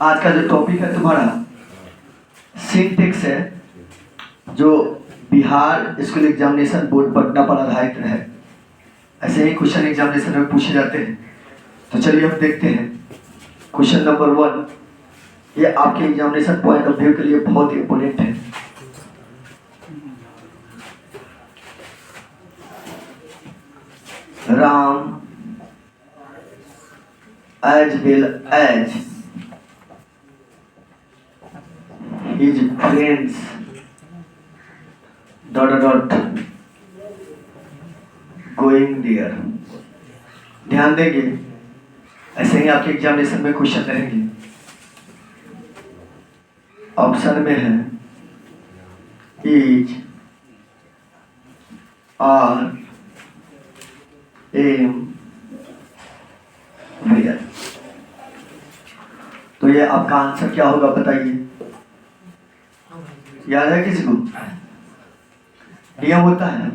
आज का जो टॉपिक है तुम्हारा सिंटेक्स है, जो Bihar school examination board Patna पर आधारित है। ऐसे ही क्वेश्चन एग्जामिनेशन में पूछे जाते हैं। तो चलिए हम देखते हैं क्वेश्चन नंबर 1। ये आपके एग्जामिनेशन पॉइंट ऑफ व्यू के लिए बहुत इंपोर्टेंट है। Ram as well as his friends going there। ध्यान देंगे, ऐसे ही आपके एग्जामिनेशन में क्वेश्चन रहेंगे। ऑप्शन में है इज, आर, एम, वेयर। तो ये आपका आंसर क्या होगा बताइए? याद है किसी को? नियम होता है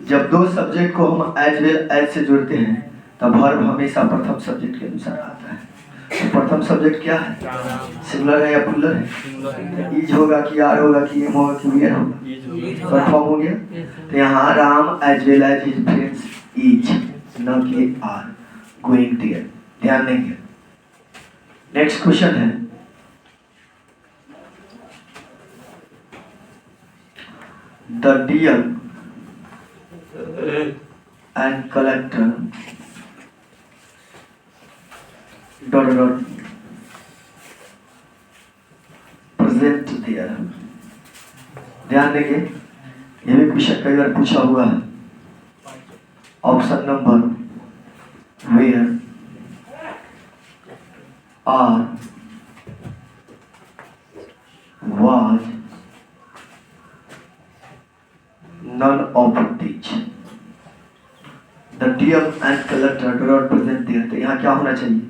जब दो सब्जेक्ट को हम एज वेल एज से जोड़ते हैं तब वर्ब हमेशा प्रथम सब्जेक्ट के अनुसार आता है। तो प्रथम सब्जेक्ट क्या है? सिंगुलर है या प्लूरल है? इज होगा कि आर होगा कि एम होगा कि वेयर होगा? कंफर्म हो गया? तो यहाँ Ram as well as his friends is, न कि आर गोइंग देयर। ध्यान देंगे। नेक्स्ट क्वेश्चन है the DM and collector present there. ध्यान देंगे, ये भी क्वेश्चन कई बार पूछा हुआ है। Option number where are was none of these। The DM and collector do not present there। तो यहाँ क्या होना चाहिए?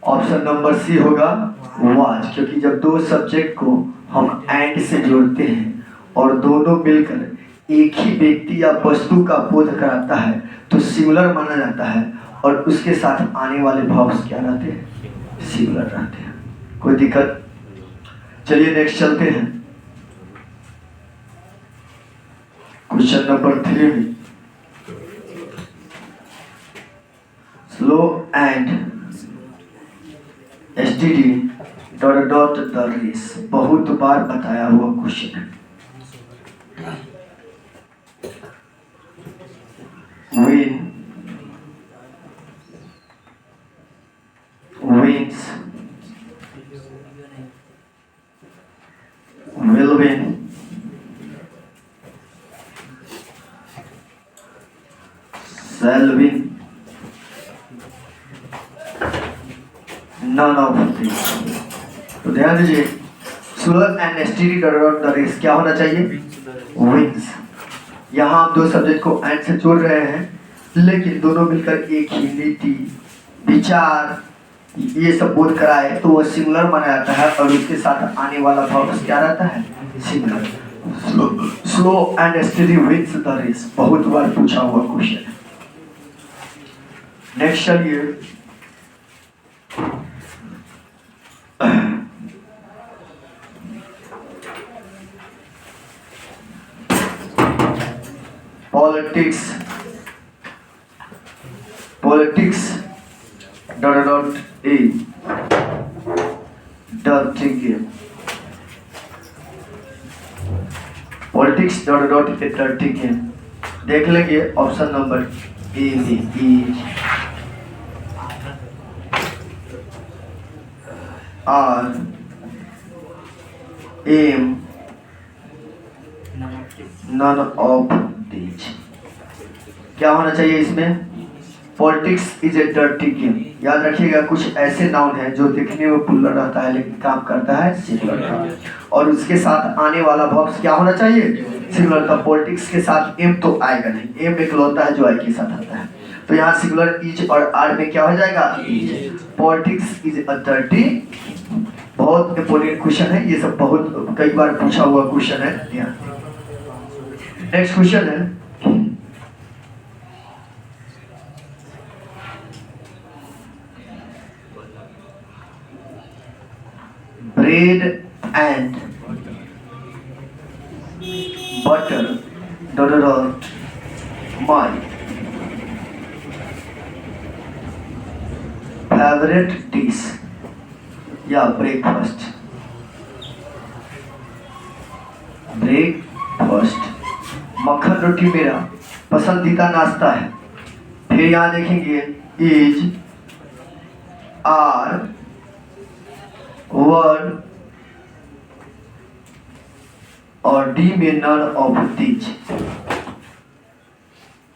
ऑप्शन नंबर सी होगा was, क्योंकि जब दो सब्जेक्ट को हम एंड से जोड़ते हैं और दोनों मिलकर एक ही व्यक्ति या वस्तु का बोध कराता है तो सिंगुलर माना जाता है, और उसके साथ आने वाले वर्ब्स क्या रहते हैं? सिंगुलर रहते हैं। कोई दिक्कत? चलिए नेक्स्ट चलते हैं क्वेश्चन नंबर 3 में। Slow and steady dot the race, बहुत बार बताया हुआ क्वेश्चन है। Win, wins, will win, shall win, none of these। तो ध्यान दीजिए, slow and steady dot the race क्या होना चाहिए? विंस। यहाँ आप दो सब्जेक्ट को एंड से जोड़ रहे हैं, लेकिन दोनों मिलकर एक ही नीति, विचार, ये सब बोध कराए तो वह सिंगुलर माना जाता है, और उसके साथ आने वाला वर्ब क्या रहता है? Singular. Slow and steady wins the race, बहुत बार पूछा हुआ क्वेश्चन है। नेक्स्ट चलिए politics dot a dirty game. Politics dot a dirty game. देख लेंगे ऑप्शन नंबर ए में is, are, am, none of these. क्या होना चाहिए इसमें? Politics is a dirty game. याद रखिएगा, कुछ ऐसे नाउन है जो दिखने में प्लूरल रहता है लेकिन काम करता है सिंगुलर का, और उसके साथ आने वाला वर्ब क्या होना चाहिए? सिंगुलर का। पॉलिटिक्स के साथ एम तो आएगा नहीं, एम इकलौता है जो आई के साथ आता है। तो यहाँ सिंगुलर इज और आर में क्या हो जाएगा? Is. Politics is a dirty. बहुत इंपोर्टेंट क्वेश्चन है ये सब, बहुत कई बार पूछा हुआ क्वेश्चन है। नेक्स्ट क्वेश्चन है bread and butter dot dot dot my favorite dish या ब्रेकफास्ट। मक्खन रोटी मेरा पसंदीदा नाश्ता है। फिर यहाँ देखेंगे इज आर वर्ड और डी में none of these.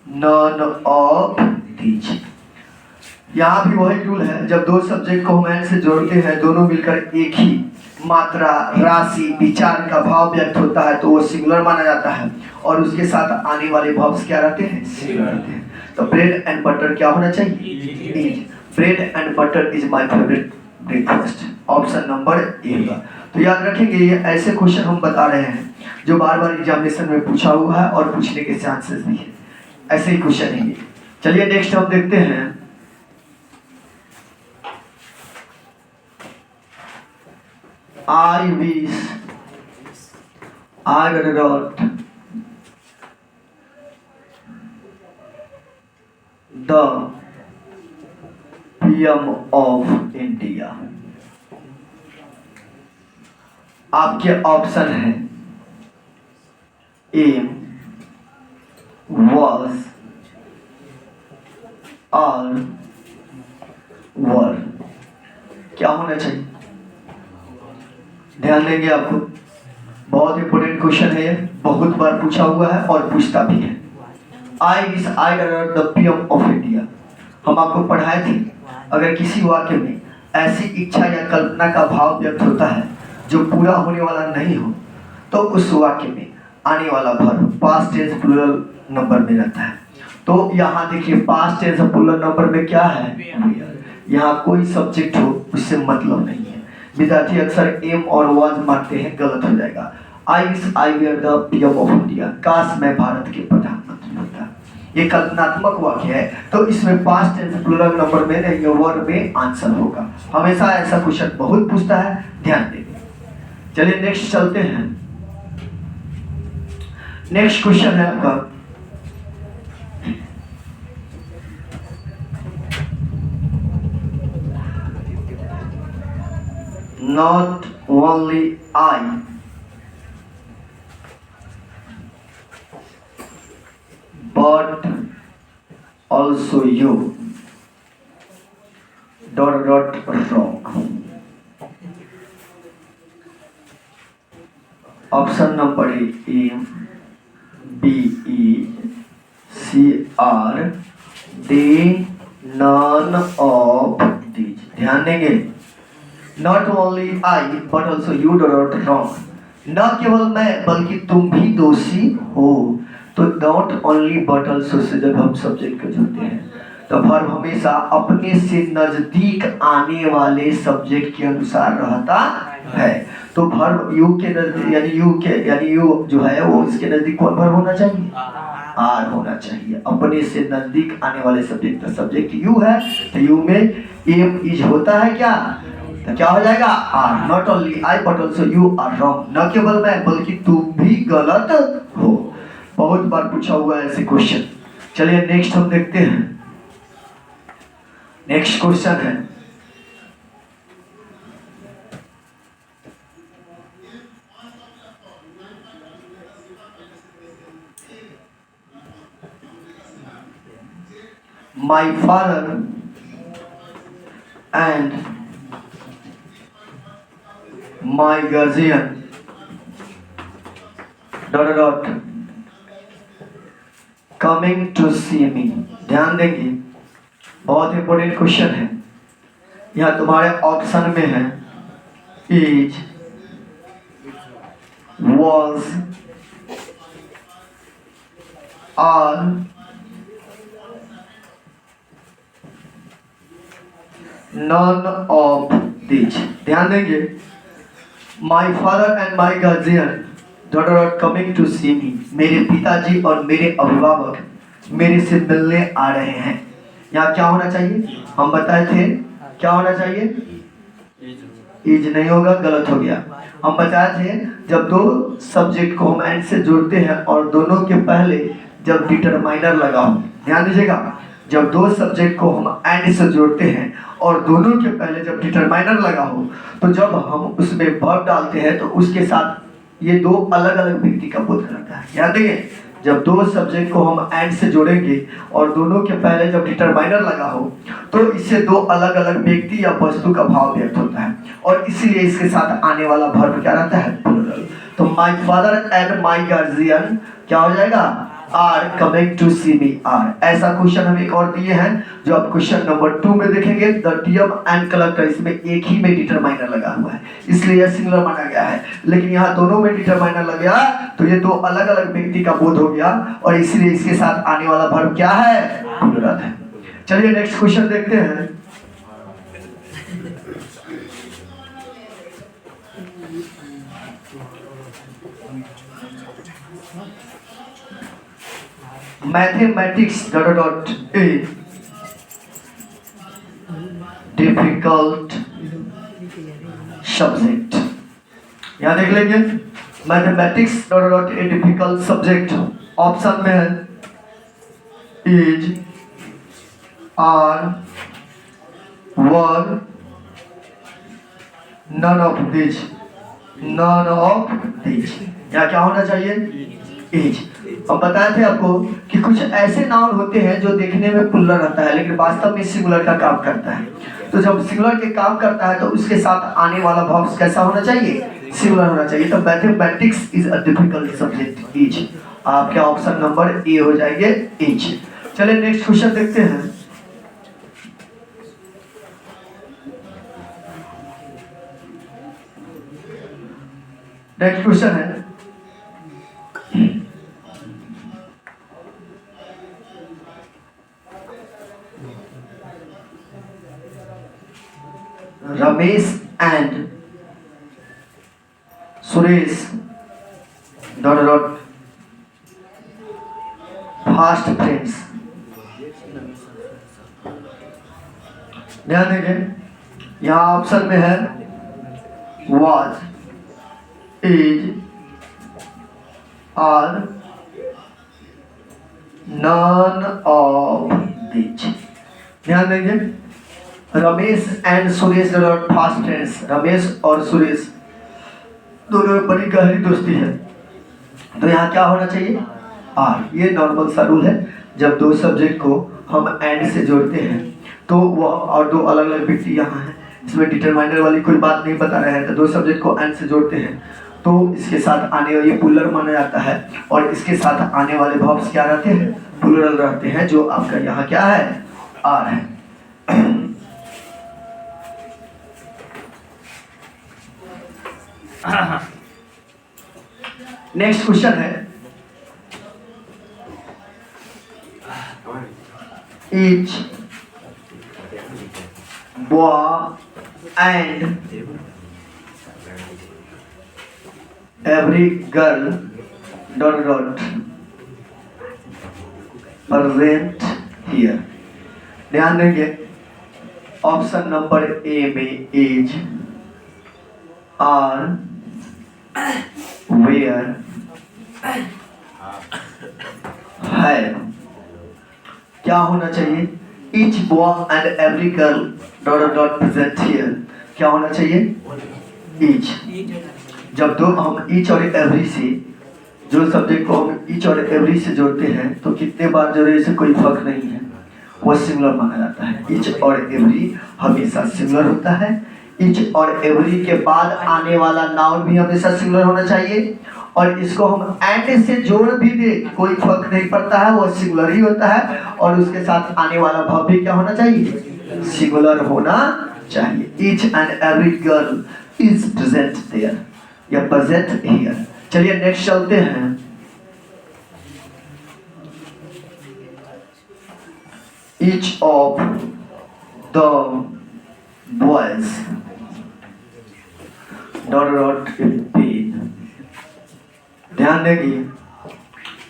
None of these, यहाँ भी वही रूल है, जब दो सब्जेक्ट को हम एंड से जोड़ते हैं दोनों मिलकर एक ही मात्रा, राशि, विचार का भाव व्यक्त होता है तो वो सिंगुलर माना जाता है और उसके साथ आने वाले वर्ब्स क्या रहते हैं, सिंगुलर रहते हैं। तो ब्रेड एंड बटर क्या होना चाहिए, is. Bread and butter is my favourite breakfast, option number ए का। तो याद रखेंगे ये ऐसे क्वेश्चन हम बता रहे हैं जो बार बार एग्जामिनेशन में पूछा हुआ है और पूछने के चांसेस भी है, ऐसे ही क्वेश्चन है ये। चलिए नेक्स्ट हम देखते हैं I wish I got the PM of India। आपके ऑप्शन है एम, was और were। क्या होना चाहिए, ध्यान देंगे आपको, बहुत इंपोर्टेंट क्वेश्चन है ये, बहुत बार पूछा हुआ है और पूछता भी है। आई wish I the PM of India, हम आपको पढ़ाए थे, अगर किसी वाक्य में ऐसी इच्छा या कल्पना का भाव व्यक्त होता है जो पूरा होने वाला नहीं हो तो उस वाक्य में आने वाला verb past tense plural number में रहता है। तो यहाँ देखिए पास्ट टेंस प्लूरल नंबर में क्या है, यहाँ कोई सब्जेक्ट हो उससे मतलब नहीं है। विद्यार्थी अक्सर एम और वाज मानते हैं, गलत हो जाएगा। I wish I were the PM of India, काश मैं भारत के प्रधानमंत्री होता। ये कल्पनात्मक वाक्य है तो इसमें पास्ट टेंस प्लूरल नंबर में नहीं, वर्ब में आंसर होगा। हमेशा ऐसा क्वेश्चन बहुत पूछता है, ध्यान देंगे। चलिए नेक्स्ट चलते हैं। नेक्स्ट क्वेश्चन है आपका not only I but also you dot wrong। Option number A B E C are D none of these. ध्यान देंगे, Not only I but also you dot wrong। न केवल मैं बल्कि तुम भी दोषी हो। तो not only but also से जब हम सब्जेक्ट को जोड़ते हैं तो वर्ब हमेशा अपने से नजदीक आने वाले सब्जेक्ट के अनुसार रहता है। तो वर्ब यू के नजदीक यानी यू जो है वो इसके नजदीक कौन वर्ब होना चाहिए, आर होना चाहिए। अपने से नजदीक आने वाले सब्जेक्ट का सब्जेक्ट यू है तो यू में एम इज होता है क्या, तो क्या हो जाएगा are. Not only I but also you are wrong, न केवल मैं बल्कि तुम भी गलत हो। बहुत बार पूछा हुआ है ऐसे क्वेश्चन। चलिए नेक्स्ट हम देखते हैं। नेक्स्ट क्वेश्चन है माई father and my guardian dot dot coming to see me। ध्यान देंगे, बहुत इंपोर्टेंट क्वेश्चन है। यहाँ तुम्हारे ऑप्शन में है is, was, are, none of these। ध्यान देंगे, my father and my guardian dot dot coming to see me, मेरे पिताजी और मेरे अभिभावक मेरे से मिलने आ रहे हैं। यहाँ क्या होना चाहिए, हम बताए थे क्या होना चाहिए, इज नहीं होगा, गलत हो गया। हम बताए थे जब दो सब्जेक्ट को हम एंड से जोड़ते हैं और दोनों के पहले जब डिटरमाइनर लगा हो, ध्यान दीजिएगा, जब दो सब्जेक्ट को हम एंड से जोड़ते हैं और दोनों के पहले जब डिटरमाइनर लगा हो, तो जब हम उसमें वर्ब डालते हैं तो उसके साथ ये दो अलग अलग व्यक्ति का बोध करता है। याद रखिए, जब दो सब्जेक्ट को हम एंड से जोड़ेंगे और दोनों के पहले जब डिटरमाइनर लगा हो, तो इससे दो अलग अलग व्यक्ति या वस्तु का भाव व्यक्त होता है, और इसीलिए इसके साथ आने वाला वर्ब क्या रहता है, प्लूरल। तो my father and my guardian क्या हो जाएगा, are coming to see me are. ऐसा क्वेश्चन हम एक और दिए हैं जो आप क्वेश्चन नंबर 2 में देखेंगे। द टीएम एंड कलेक्टर, इसमें एक ही में डिटरमाइनर लगा हुआ है, इसलिए यह सिंगुलर माना गया है। लेकिन यहाँ दोनों में डिटरमाइनर लग गया तो ये दो अलग अलग व्यक्ति का बोध हो गया, और इसलिए इसके साथ आने वाला वर्ब क्या है, प्लूरल है। चलिए नेक्स्ट क्वेश्चन देखते हैं। Mathematics dot a difficult subject, यहां देख लेंगे mathematics dot a difficult subject. Option में है is, are, were, none of this, none of this. या क्या होना चाहिए, इज। अब बताए थे आपको कि कुछ ऐसे नाउन होते हैं जो देखने में प्लूरल रहता है लेकिन वास्तव में सिंगुलर का काम करता है। तो जब सिंगुलर के काम करता है तो उसके साथ आने वाला वर्ब कैसा होना चाहिए, सिंगुलर होना चाहिए। तो mathematics is a difficult subject, is. आपके ऑप्शन नंबर ए हो जाएंगे, इज। चलिए नेक्स्ट क्वेश्चन देखते हैं। नेक्स्ट क्वेश्चन है, Ramesh and Suresh dot fast friends. ध्यान देंगे, यहाँ ऑप्शन में है was, is, are, none of these। ध्यान देंगे, Ramesh and Suresh dot fast friends. Ramesh और सुरेश दोनों में बड़ी गहरी दोस्ती है, तो यहाँ क्या होना चाहिए, आर। ये नॉर्मल सा रूल है, जब दो सब्जेक्ट को हम एंड से जोड़ते हैं तो वह और दो अलग अलग व्यक्ति यहाँ हैं, इसमें डिटरमाइनर वाली कोई बात नहीं बता रहे हैं। तो दो सब्जेक्ट को एंड से जोड़ते हैं तो इसके साथ आने वाले प्लूरल माना जाता है, और इसके साथ आने वाले वर्ब्स क्या रहते हैं, प्लूरल रहते हैं, जो आपका यहाँ क्या है, आर है। नेक्स्ट क्वेश्चन है, each boy and every girl dot present here। ध्यान देंगे, ऑप्शन नंबर ए में एज, आर, वेयर, है, क्या होना चाहिए, each boy and every girl dot present here। क्या होना चाहिए, each। जब दो हम each और every से जो सब्जेक्ट को हम each और every से जोड़ते हैं तो कितने बार जोड़े इससे कोई फर्क नहीं है, वो सिंगुलर माना जाता है। each और every हमेशा सिंगुलर होता है। each और every के बाद आने वाला नाउन भी हमेशा सिंगुलर होना चाहिए, और इसको हम एंड से जोड़ भी दे कोई फर्क नहीं पड़ता है, वो सिंगुलर ही होता है, और उसके साथ आने वाला वर्ब भी क्या होना चाहिए, सिंगुलर होना चाहिए। each and every girl is present there या present here। चलिए नेक्स्ट चलते हैं। each of the boys dot pen। ध्यान देंगे,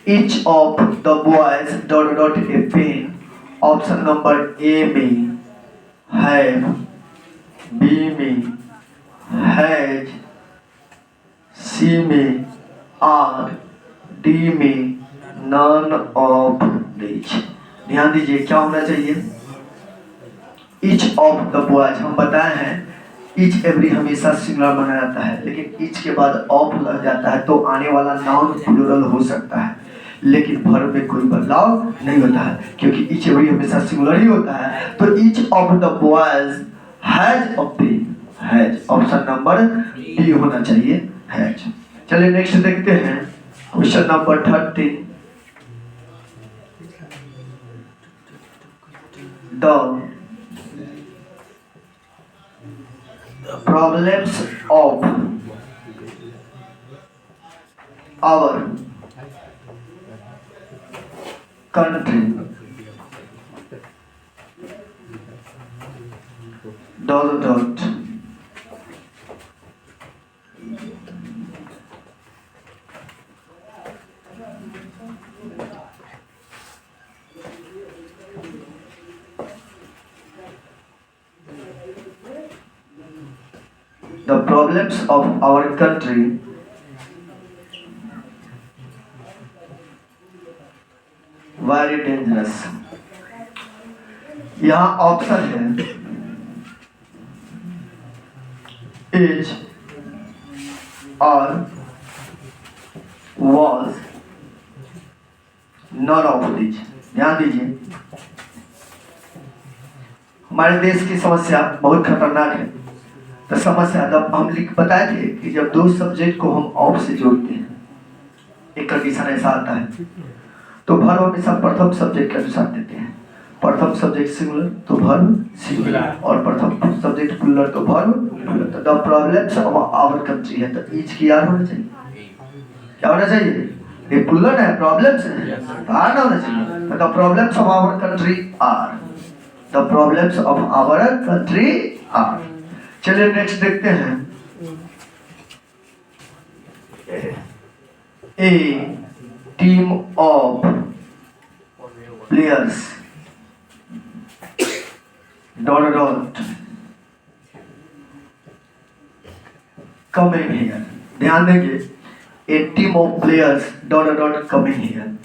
each of the boys dot a pen। Option number A में have, बी में हैज, सी में, आर, डी में नन ऑफ दीज। ध्यान दीजिए क्या होना चाहिए, ईच ऑफ द बॉयज। हम बताए हैं ईच एवरी हमेशा सिंगुलर माना जाता है, लेकिन ईच के बाद ऑफ लग जाता है तो आने वाला नाउन प्लूरल हो सकता है, लेकिन वर्ब में कोई बदलाव नहीं होता है क्योंकि ईच एवरी हमेशा सिंगुलर ही होता है। तो each of the boys has obtain, has option number D होना चाहिए, हैज। चलिए नेक्स्ट देखते हैं question number 30। The problems of our country dot the problems of our country very dangerous। यहाँ ऑप्शन है is or was none of these। ध्यान दीजिए हमारे देश की समस्या बहुत खतरनाक है। तो समस्या जब हम बताए थे कि जब दो सब्जेक्ट को हम ऑफ से जोड़ते हैं, एक कंडीशन ऐसा आता है तो वर्ब हमेशा प्रथम सब्जेक्ट के अनुसार देते हैं। प्रथम सब्जेक्ट सिंगुलर तो वर्ब सिंगुलर, और प्रथम सब्जेक्ट प्लूरल तो वर्ब प्लूरल। तो the problems of our country है तो ईच की आर होना चाहिए। क्या होना चाहिए, ये प्लूरल है, प्रॉब्लम्स है तो आर ना होना चाहिए। तो the problems of our country are, the problems of our country are. चलिए नेक्स्ट देखते हैं, a team of players dot coming here. ध्यान देंगे, a team of players dot coming here.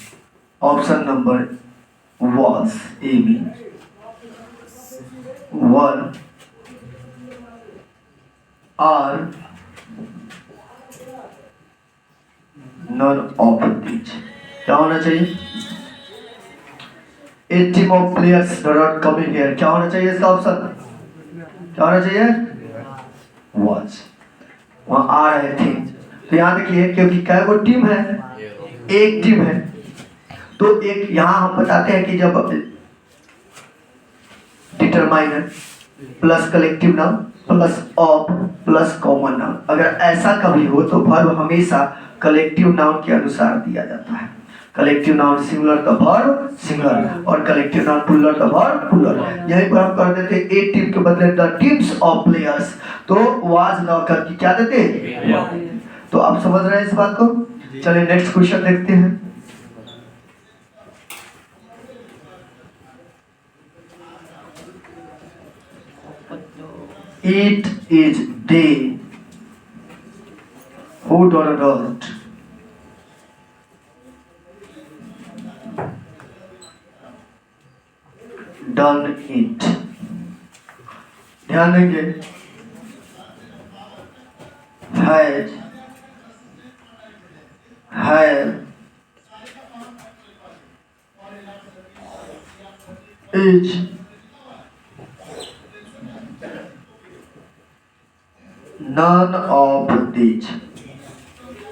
Option number was a में one are none of these। क्या होना चाहिए, a team of players not coming here। क्या होना चाहिए इसका ऑप्शन, क्या होना चाहिए, was। वहाँ आ रहे थे तो यहाँ देखिए क्योंकि क्या वो टीम है, एक टीम है तो एक यहाँ हम बताते हैं कि जब determiner plus collective noun plus of plus common noun, अगर ऐसा कभी हो तो वर्ब हमेशा कलेक्टिव नाउन के अनुसार दिया जाता है। कलेक्टिव नाउन सिंगुलर तो वर्ब सिंगुलर, और कलेक्टिव नाउन प्लूरल तो वर्ब प्लूरल। यही पर हम कर देते ए टीम के बदले द टीम्स ऑफ प्लेयर्स, तो वाज ना करके क्या देते। तो आप समझ रहे हैं इस बात को। चलिए नेक्स्ट क्वेश्चन देखते हैं। It is they who dot done it। ध्यान देंगे, has, have, is, none of these।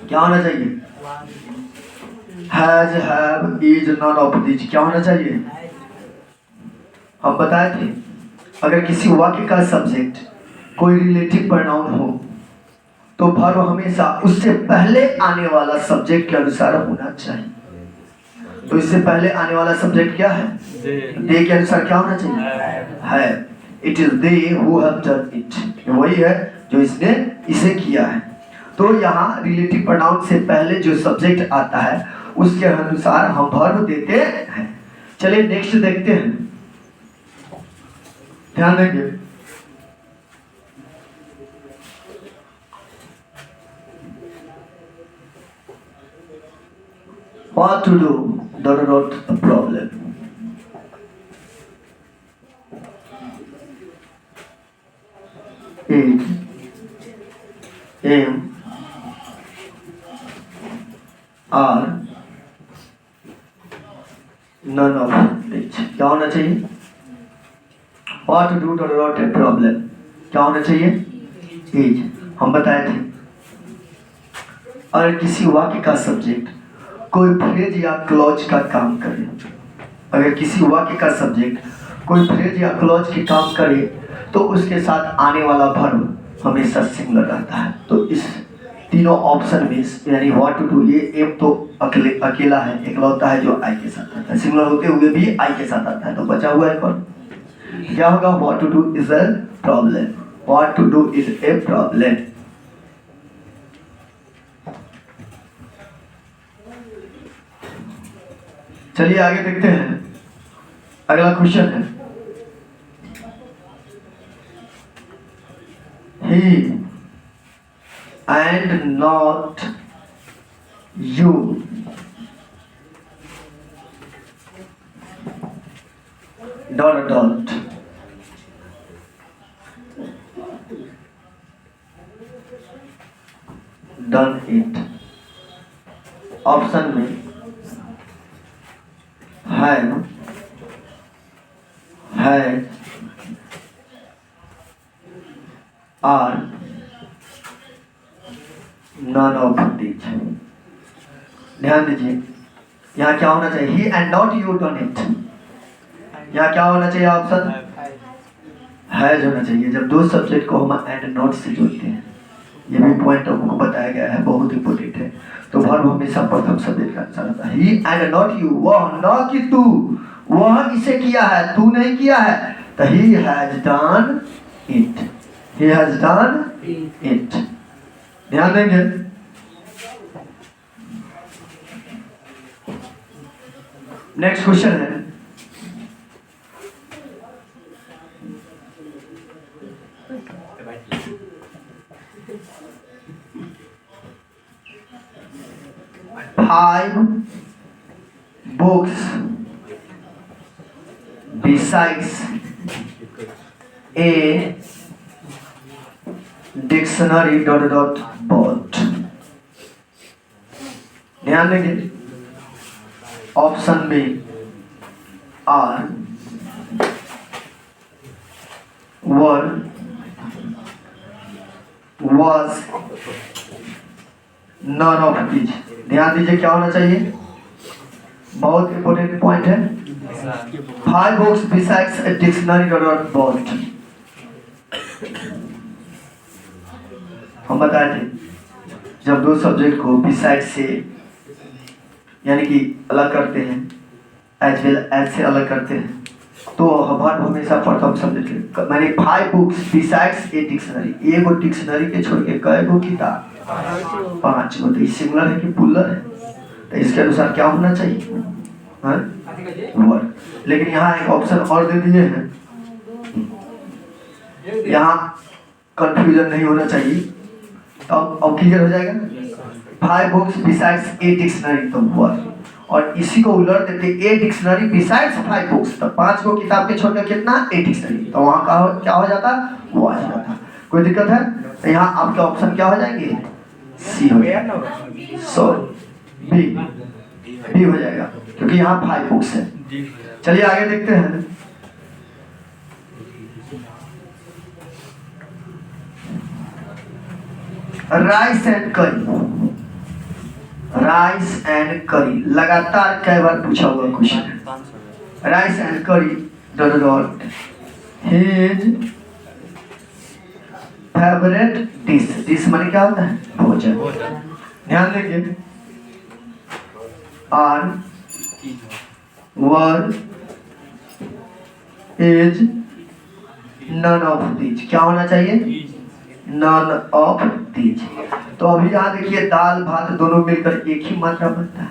क्या होना चाहिए, has, have, is, none of these। क्या होना चाहिए, हम बताए थे अगर किसी वाक्य का सब्जेक्ट कोई रिलेटिव प्रोनाउन हो तो वर्ब हमेशा उससे पहले आने वाला सब्जेक्ट के अनुसार होना चाहिए। तो इससे पहले आने वाला सब्जेक्ट क्या है, दे के अनुसार क्या होना चाहिए, है। It is they who have done it, वही है जो इसने इसे किया है। तो यहाँ रिलेटिव प्रोनाउन से पहले जो सब्जेक्ट आता है उसके अनुसार हम वर्ब देते हैं। चलिए नेक्स्ट देखते हैं, ध्यान देंगे। What to do? Not a problem. Is M R none of which? क्या होना चाहिए? What to do? Not a problem. क्या होना चाहिए? Is. हम बताए थे अगर किसी वाक्य का सब्जेक्ट कोई फ्रेज या क्लॉज का काम करे, अगर किसी वाक्य का सब्जेक्ट कोई फ्रेज या क्लॉज के काम करे तो उसके साथ आने वाला वर्ब हमेशा सिंगुलर रहता है। तो इस तीनों ऑप्शन में यानी व्हाट टू डू, ये एम तो अकेला है, इकलौता है जो आई के साथ आता है, सिंगुलर होते हुए भी आई के साथ आता है। तो बचा हुआ है कौन? क्या होगा? What to do is a problem. What to do is a problem. चलिए आगे देखते हैं। अगला क्वेश्चन है he and not you dot done it। Option में have, had, are none of these। ध्यान दीजिए यहाँ क्या होना चाहिए? he and not you done it। यहाँ क्या होना चाहिए? ऑप्शन हैज होना चाहिए। जब दो सब्जेक्ट को हम एंड नॉट से जोड़ते हैं, ये भी पॉइंट आपको बताया गया है, बहुत इंपॉर्टेंट है। तो वर्ब हमेशा प्रथम सब्जेक्ट का आंसर होता है। ही एंड नॉट यू, वह न कि तू, वह इसे किया है, तू नहीं किया है। तो he has done it, he has done it. ध्यान देंगे। नेक्स्ट क्वेश्चन है five books besides a dictionary board। ध्यान देंगे। ऑप्शन में are, were, was, none of these। ध्यान दीजिए क्या होना चाहिए? बहुत इंपॉर्टेंट पॉइंट है। Five books besides a dictionary board. हम बताए थे जब दो सब्जेक्ट को बिसाइड से यानी कि अलग करते हैं, एज वेल एज से अलग करते हैं, तो वर्ब हमेशा प्रथम सब्जेक्ट। मैंने five books besides a dictionary, एगो डिक्शनरी के छोड़ के कई गो किताब? 5 गो। तो ये सिंगुलर है कि पुलर है? तो इसके अनुसार क्या होना चाहिए? वर्ब। लेकिन यहाँ एक ऑप्शन और दे दिए हैं, यहाँ कंफ्यूजन नहीं होना चाहिए। अब क्लियर हो जाएगा। 5 बुक्स बिसाइड्स ए डिक्शनरी, तो वर्ब। और इसी को उलट देते ए डिक्शनरी बिसाइड्स 5 बुक्स, तो 5 को किताब के छोड़कर कितना? A dictionary. तो वहाँ का क्या हो जाता? वो आ जाता। कोई दिक्कत है? तो यहाँ आपके ऑप्शन क्या हो जाएंगे? सी हो गया, सो बी हो जाएगा, क्योंकि यहाँ 5 बुक्स है। चलिए आगे देखते हैं। Rice and curry, rice and curry लगातार कई बार पूछा हुआ क्वेश्चन है। Rice and curry dot his favourite dish. Dish माने क्या होता है? भोजन। ध्यान देंगे। Are, were, is, none of these. क्या होना चाहिए? None of these. तो अभी यहाँ देखिए दाल भात दोनों मिलकर एक ही मात्रा बनता है।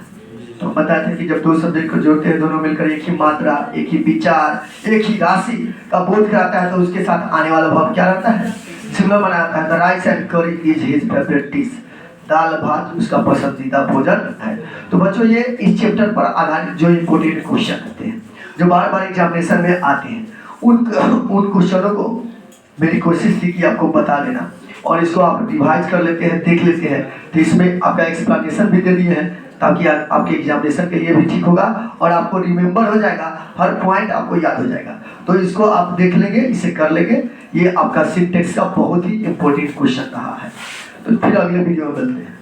तो बताते हैं कि जब दो सब्जेक्ट को जोड़ते हैं, दोनों मिलकर एक ही मात्रा, एक ही विचार, एक ही राशि का बोध कराता है, तो उसके साथ आने वाला भाव क्या रहता है? सिंगुलर बनाता है। द राइस एंड करी इज हिज फेवरेट डिश। दाल भात उसका पसंदीदा भोजन है। तो बच्चों ये इस चैप्टर पर आधारित जो इम्पोर्टेंट क्वेश्चन होते हैं जो बार बार एग्जामिनेशन में आते हैं उन क्वेश्चनों को मेरी कोशिश थी कि आपको बता देना, और इसको आप रिवाइज कर लेते हैं, देख लेते हैं, तो इसमें आपका एक्सप्लेनेशन भी दे दिए हैं ताकि आपके एग्जामिनेशन के लिए भी ठीक होगा और आपको रिमेंबर हो जाएगा, हर पॉइंट आपको याद हो जाएगा। तो इसको आप देख लेंगे, इसे कर लेंगे। ये आपका सिंटेक्स का बहुत ही इंपॉर्टेंट क्वेश्चन रहा है। तो फिर अगले वीडियो में मिलते हैं।